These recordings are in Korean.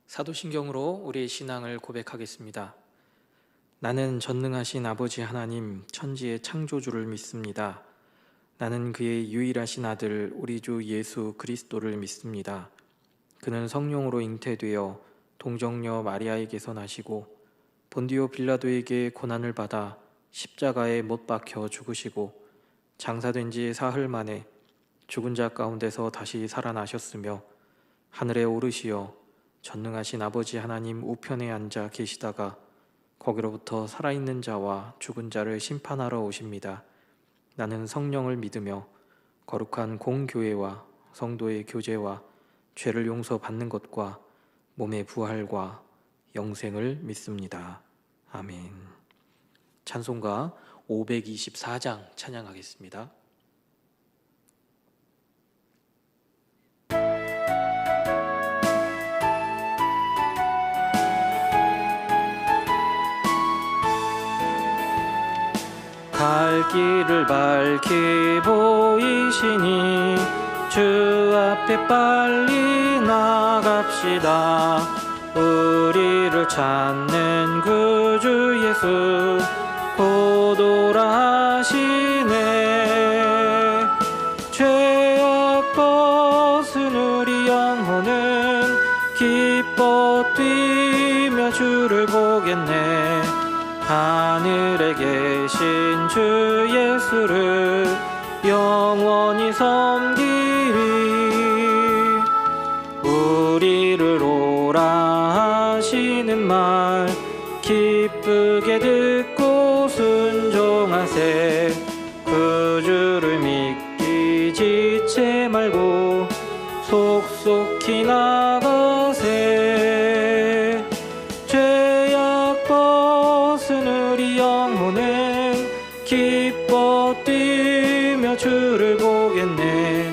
사도신경으로 우리의 신앙을 고백하겠습니다. 나는 전능하신 아버지 하나님 천지의 창조주를 믿습니다. 나는 그의 유일하신 아들 우리 주 예수 그리스도를 믿습니다. 그는 성령으로 잉태되어 동정녀 마리아에게서 나시고 본디오 빌라도에게 고난을 받아 십자가에 못 박혀 죽으시고 장사된 지 사흘 만에 죽은 자 가운데서 다시 살아나셨으며 하늘에 오르시어 전능하신 아버지 하나님 우편에 앉아 계시다가 거기로부터 살아있는 자와 죽은 자를 심판하러 오십니다. 나는 성령을 믿으며 거룩한 공교회와 성도의 교제와 죄를 용서받는 것과 몸의 부활과 영생을 믿습니다. 아멘. 찬송가 524장 찬양하겠습니다. 갈 길을 밝히 보이시니 주 앞에 빨리 나갑시다. 우리를 찾는 구주 예수 곧 오라 하시네. 죄악 벗은 우리 영혼은 기뻐 뛰며 주를 보겠네. 하늘에 계신 주 예수를 영원히 섬기리. 우리를 오라 하시는 말 기쁘게 듣고 순종하세. 그 주를 믿기 지체 말고 속속히 나가세. 죄악 벗은 우리 영혼은 기뻐 뛰며 주를 보겠네.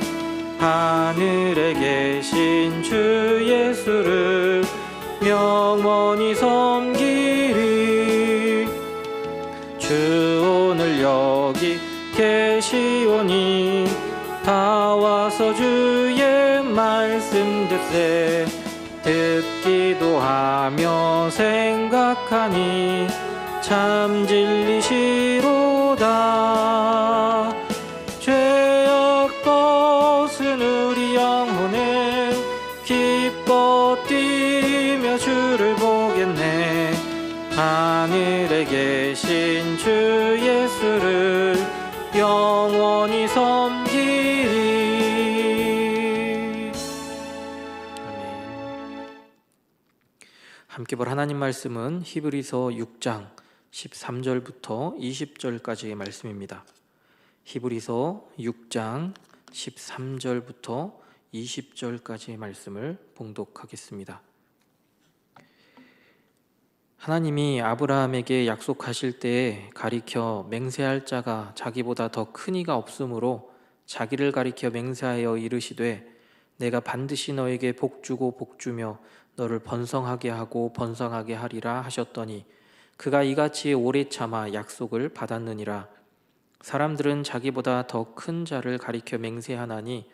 하늘에 계신 주 예수를 영원히 섬기리. 주 오늘 여기 계시오니 다 와서 주의 말씀 듣세. 듣기도 하며 생각하니 참 진리시로다. 죄악 벗은 우리 영혼은 기뻐 뛰며 주를 보겠네. 하늘에 계신 주 예수를 영원히 섬기리. 아멘. 함께 볼 하나님 말씀은 히브리서 6장 13절부터 20절까지의 말씀입니다. 히브리서 6장 13절부터 20절까지의 말씀을 봉독하겠습니다. 하나님이 아브라함에게 약속하실 때에 가리켜 맹세할 자가 자기보다 더 큰 이가 없으므로 자기를 가리켜 맹세하여 이르시되 내가 반드시 너에게 복주고 복주며 너를 번성하게 하고 번성하게 하리라 하셨더니 그가 이같이 오래 참아 약속을 받았느니라. 사람들은 자기보다 더 큰 자를 가리켜 맹세하나니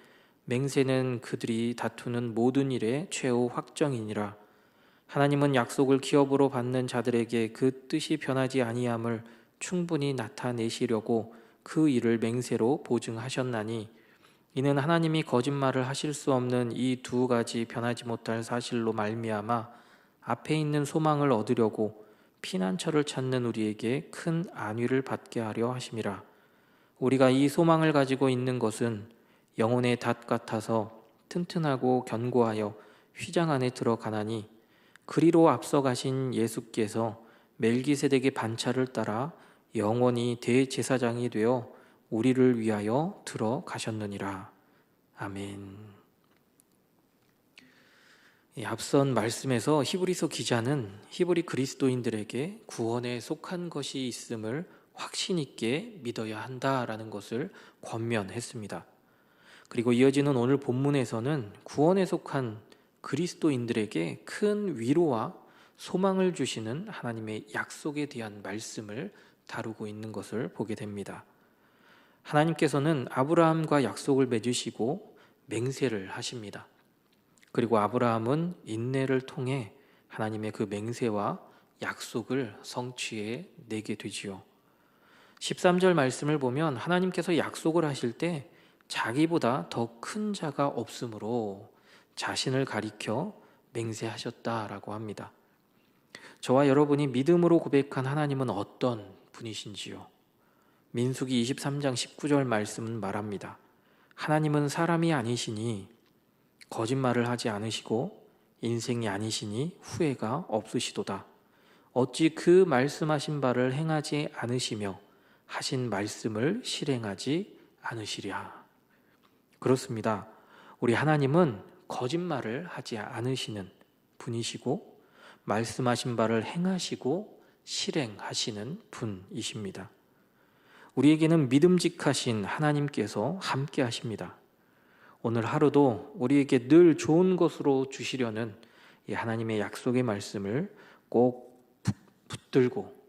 맹세는 그들이 다투는 모든 일의 최후 확정이니라. 하나님은 약속을 기업으로 받는 자들에게 그 뜻이 변하지 아니함을 충분히 나타내시려고 그 일을 맹세로 보증하셨나니 이는 하나님이 거짓말을 하실 수 없는 이 두 가지 변하지 못할 사실로 말미암아 앞에 있는 소망을 얻으려고 피난처를 찾는 우리에게 큰 안위를 받게 하려 하심이라. 우리가 이 소망을 가지고 있는 것은 영혼의 닷 같아서 튼튼하고 견고하여 휘장 안에 들어가나니 그리로 앞서가신 예수께서 멜기세덱의 반차를 따라 영원히 대제사장이 되어 우리를 위하여 들어가셨느니라. 아멘. 앞선 말씀에서 히브리서 기자는 히브리 그리스도인들에게 구원에 속한 것이 있음을 확신 있게 믿어야 한다라는 것을 권면했습니다. 그리고 이어지는 오늘 본문에서는 구원에 속한 그리스도인들에게 큰 위로와 소망을 주시는 하나님의 약속에 대한 말씀을 다루고 있는 것을 보게 됩니다. 하나님께서는 아브라함과 약속을 맺으시고 맹세를 하십니다. 그리고 아브라함은 인내를 통해 하나님의 그 맹세와 약속을 성취해 내게 되지요. 13절 말씀을 보면 하나님께서 약속을 하실 때 자기보다 더 큰 자가 없으므로 자신을 가리켜 맹세하셨다라고 합니다. 저와 여러분이 믿음으로 고백한 하나님은 어떤 분이신지요? 민수기 23장 19절 말씀은 말합니다. 하나님은 사람이 아니시니 거짓말을 하지 않으시고 인생이 아니시니 후회가 없으시도다. 어찌 그 말씀하신 바를 행하지 않으시며 하신 말씀을 실행하지 않으시랴. 그렇습니다. 우리 하나님은 거짓말을 하지 않으시는 분이시고 말씀하신 바를 행하시고 실행하시는 분이십니다. 우리에게는 믿음직하신 하나님께서 함께 하십니다. 오늘 하루도 우리에게 늘 좋은 것으로 주시려는 이 하나님의 약속의 말씀을 꼭 붙들고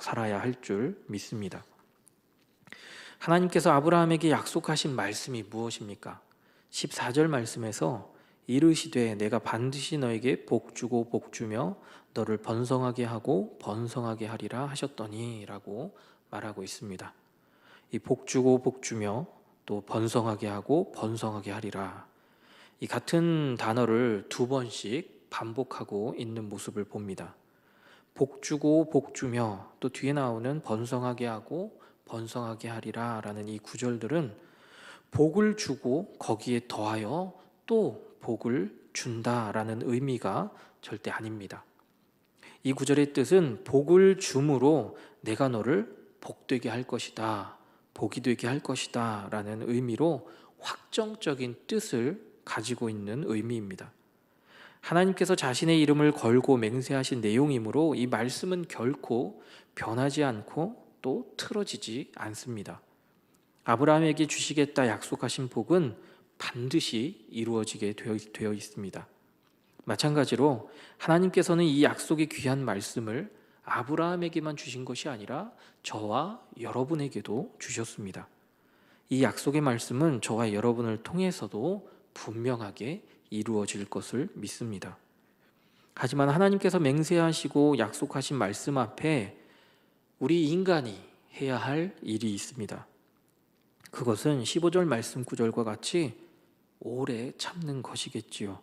살아야 할 줄 믿습니다. 하나님께서 아브라함에게 약속하신 말씀이 무엇입니까? 14절 말씀에서 이르시되 내가 반드시 너에게 복주고 복주며 너를 번성하게 하고 번성하게 하리라 하셨더니 라고 말하고 있습니다. 이 복주고 복주며 또 번성하게 하고 번성하게 하리라, 이 같은 단어를 두 번씩 반복하고 있는 모습을 봅니다. 복주고 복주며 또 뒤에 나오는 번성하게 하고 번성하게 하리라 라는 이 구절들은 복을 주고 거기에 더하여 또 복을 준다라는 의미가 절대 아닙니다. 이 구절의 뜻은 복을 줌으로 내가 너를 복되게 할 것이다, 복이 되게 할 것이다 라는 의미로 확정적인 뜻을 가지고 있는 의미입니다. 하나님께서 자신의 이름을 걸고 맹세하신 내용이므로 이 말씀은 결코 변하지 않고 또 틀어지지 않습니다. 아브라함에게 주시겠다 약속하신 복은 반드시 이루어지게 되어 있습니다. 마찬가지로 하나님께서는 이 약속의 귀한 말씀을 아브라함에게만 주신 것이 아니라 저와 여러분에게도 주셨습니다. 이 약속의 말씀은 저와 여러분을 통해서도 분명하게 이루어질 것을 믿습니다. 하지만 하나님께서 맹세하시고 약속하신 말씀 앞에 우리 인간이 해야 할 일이 있습니다. 그것은 15절 말씀 9절과 같이 오래 참는 것이겠지요.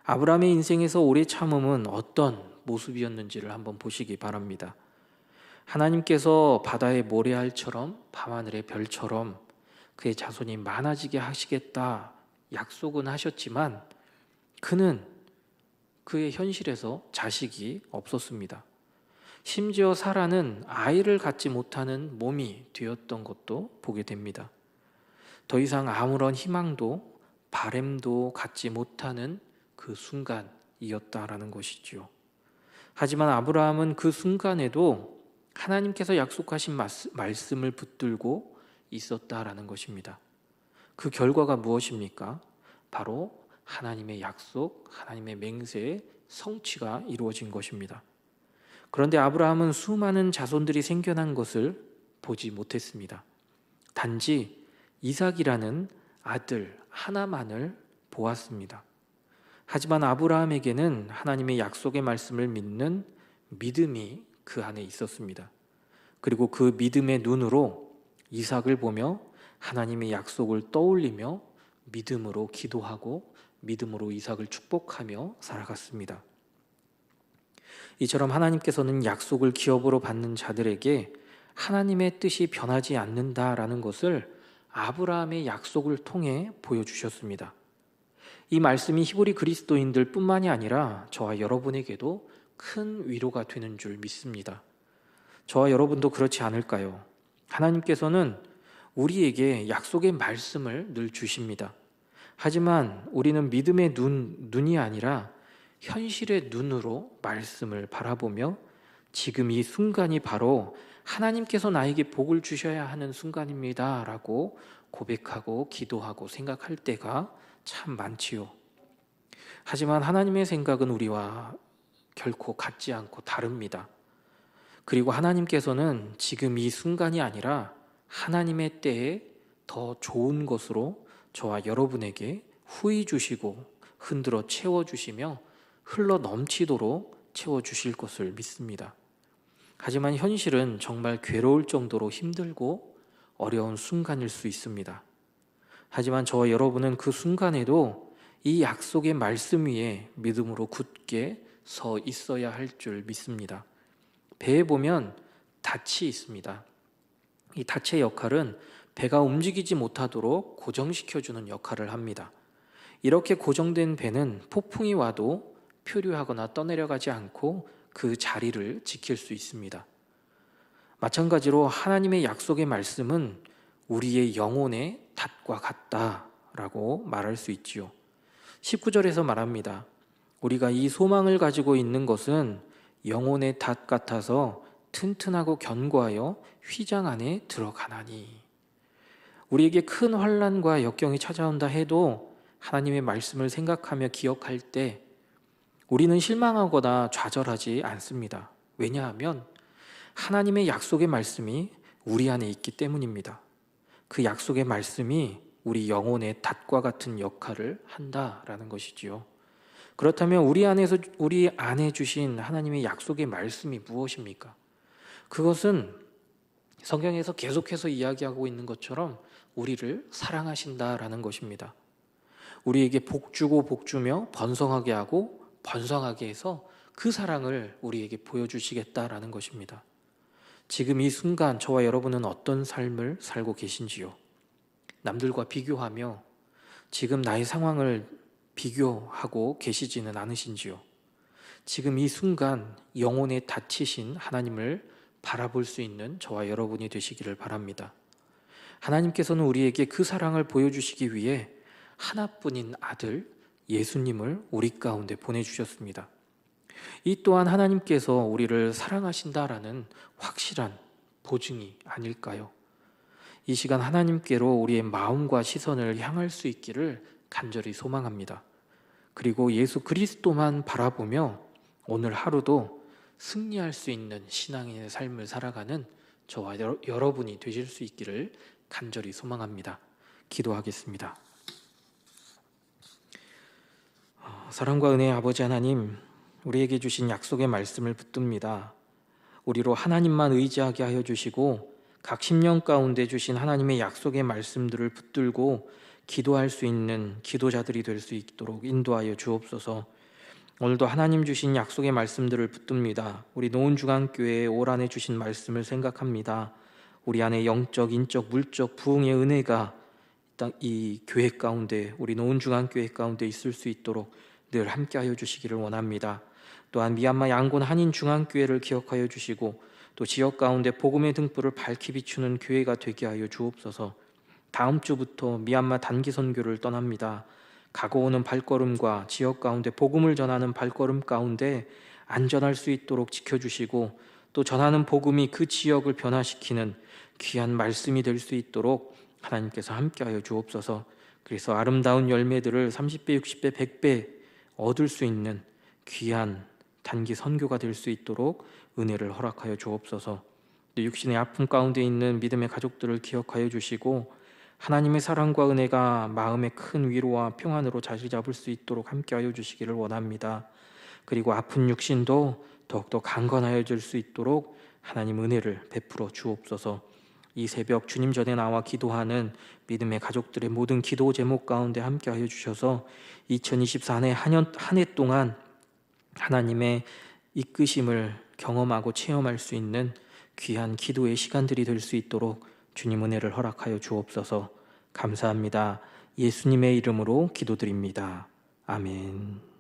아브라함의 인생에서 오래 참음은 어떤 모습이었는지를 한번 보시기 바랍니다. 하나님께서 바다의 모래알처럼 밤하늘의 별처럼 그의 자손이 많아지게 하시겠다 약속은 하셨지만 그는 그의 현실에서 자식이 없었습니다. 심지어 사라는 아이를 갖지 못하는 몸이 되었던 것도 보게 됩니다. 더 이상 아무런 희망도 바램도 갖지 못하는 그 순간이었다라는 것이지요. 하지만 아브라함은 그 순간에도 하나님께서 약속하신 말씀을 붙들고 있었다라는 것입니다. 그 결과가 무엇입니까? 바로 하나님의 약속, 하나님의 맹세의 성취가 이루어진 것입니다. 그런데 아브라함은 수많은 자손들이 생겨난 것을 보지 못했습니다. 단지 이삭이라는 아들 하나만을 보았습니다. 하지만 아브라함에게는 하나님의 약속의 말씀을 믿는 믿음이 그 안에 있었습니다. 그리고 그 믿음의 눈으로 이삭을 보며 하나님의 약속을 떠올리며 믿음으로 기도하고 믿음으로 이삭을 축복하며 살아갔습니다. 이처럼 하나님께서는 약속을 기업으로 받는 자들에게 하나님의 뜻이 변하지 않는다라는 것을 아브라함의 약속을 통해 보여주셨습니다. 이 말씀이 히브리 그리스도인들 뿐만이 아니라 저와 여러분에게도 큰 위로가 되는 줄 믿습니다. 저와 여러분도 그렇지 않을까요? 하나님께서는 우리에게 약속의 말씀을 늘 주십니다. 하지만 우리는 믿음의 눈이 아니라 현실의 눈으로 말씀을 바라보며 지금 이 순간이 바로 하나님께서 나에게 복을 주셔야 하는 순간입니다 라고 고백하고 기도하고 생각할 때가 참 많지요. 하지만 하나님의 생각은 우리와 결코 같지 않고 다릅니다. 그리고 하나님께서는 지금 이 순간이 아니라 하나님의 때에 더 좋은 것으로 저와 여러분에게 후히 주시고 흔들어 채워주시며 흘러 넘치도록 채워주실 것을 믿습니다. 하지만 현실은 정말 괴로울 정도로 힘들고 어려운 순간일 수 있습니다. 하지만 저와 여러분은 그 순간에도 이 약속의 말씀 위에 믿음으로 굳게 서 있어야 할 줄 믿습니다. 배에 보면 닻이 있습니다. 이 닻의 역할은 배가 움직이지 못하도록 고정시켜주는 역할을 합니다. 이렇게 고정된 배는 폭풍이 와도 표류하거나 떠내려가지 않고 그 자리를 지킬 수 있습니다. 마찬가지로 하나님의 약속의 말씀은 우리의 영혼의 닻과 같다라고 말할 수 있지요. 19절에서 말합니다. 우리가 이 소망을 가지고 있는 것은 영혼의 닷 같아서 튼튼하고 견고하여 휘장 안에 들어가나니. 우리에게 큰 환난과 역경이 찾아온다 해도 하나님의 말씀을 생각하며 기억할 때 우리는 실망하거나 좌절하지 않습니다. 왜냐하면 하나님의 약속의 말씀이 우리 안에 있기 때문입니다. 그 약속의 말씀이 우리 영혼의 닷과 같은 역할을 한다라는 것이지요. 그렇다면 우리 안에 주신 하나님의 약속의 말씀이 무엇입니까? 그것은 성경에서 계속해서 이야기하고 있는 것처럼 우리를 사랑하신다라는 것입니다. 우리에게 복주고 복주며 번성하게 하고 번성하게 해서 그 사랑을 우리에게 보여주시겠다라는 것입니다. 지금 이 순간 저와 여러분은 어떤 삶을 살고 계신지요? 남들과 비교하며 지금 나의 상황을 비교하고 계시지는 않으신지요? 지금 이 순간 영혼에 닫히신 하나님을 바라볼 수 있는 저와 여러분이 되시기를 바랍니다. 하나님께서는 우리에게 그 사랑을 보여주시기 위해 하나뿐인 아들 예수님을 우리 가운데 보내주셨습니다. 이 또한 하나님께서 우리를 사랑하신다라는 확실한 보증이 아닐까요? 이 시간 하나님께로 우리의 마음과 시선을 향할 수 있기를 간절히 소망합니다. 그리고 예수 그리스도만 바라보며 오늘 하루도 승리할 수 있는 신앙인의 삶을 살아가는 저와 여러분이 되실 수 있기를 간절히 소망합니다. 기도하겠습니다. 사랑과 은혜의 아버지 하나님, 우리에게 주신 약속의 말씀을 붙듭니다. 우리로 하나님만 의지하게 하여 주시고 각 심령 가운데 주신 하나님의 약속의 말씀들을 붙들고 기도할 수 있는 기도자들이 될 수 있도록 인도하여 주옵소서. 오늘도 하나님 주신 약속의 말씀들을 붙듭니다. 우리 노은중앙교회의 올 한해 주신 말씀을 생각합니다. 우리 안에 영적, 인적, 물적 부흥의 은혜가 이 교회 가운데, 우리 노은중앙교회 가운데 있을 수 있도록 늘 함께하여 주시기를 원합니다. 또한 미얀마 양곤 한인중앙교회를 기억하여 주시고 또 지역 가운데 복음의 등불을 밝히 비추는 교회가 되게 하여 주옵소서. 다음 주부터 미얀마 단기 선교를 떠납니다. 가고 오는 발걸음과 지역 가운데 복음을 전하는 발걸음 가운데 안전할 수 있도록 지켜주시고 또 전하는 복음이 그 지역을 변화시키는 귀한 말씀이 될 수 있도록 하나님께서 함께하여 주옵소서. 그래서 아름다운 열매들을 30배, 60배, 100배 얻을 수 있는 귀한 단기 선교가 될 수 있도록 은혜를 허락하여 주옵소서. 육신의 아픔 가운데 있는 믿음의 가족들을 기억하여 주시고 하나님의 사랑과 은혜가 마음의 큰 위로와 평안으로 자리 잡을 수 있도록 함께하여 주시기를 원합니다. 그리고 아픈 육신도 더욱더 강건하여 질 수 있도록 하나님 은혜를 베풀어 주옵소서. 이 새벽 주님 전에 나와 기도하는 믿음의 가족들의 모든 기도 제목 가운데 함께하여 주셔서 2024년 한 해 동안 하나님의 이끄심을 경험하고 체험할 수 있는 귀한 기도의 시간들이 될 수 있도록 주님 은혜를 허락하여 주옵소서. 감사합니다. 예수님의 이름으로 기도드립니다. 아멘.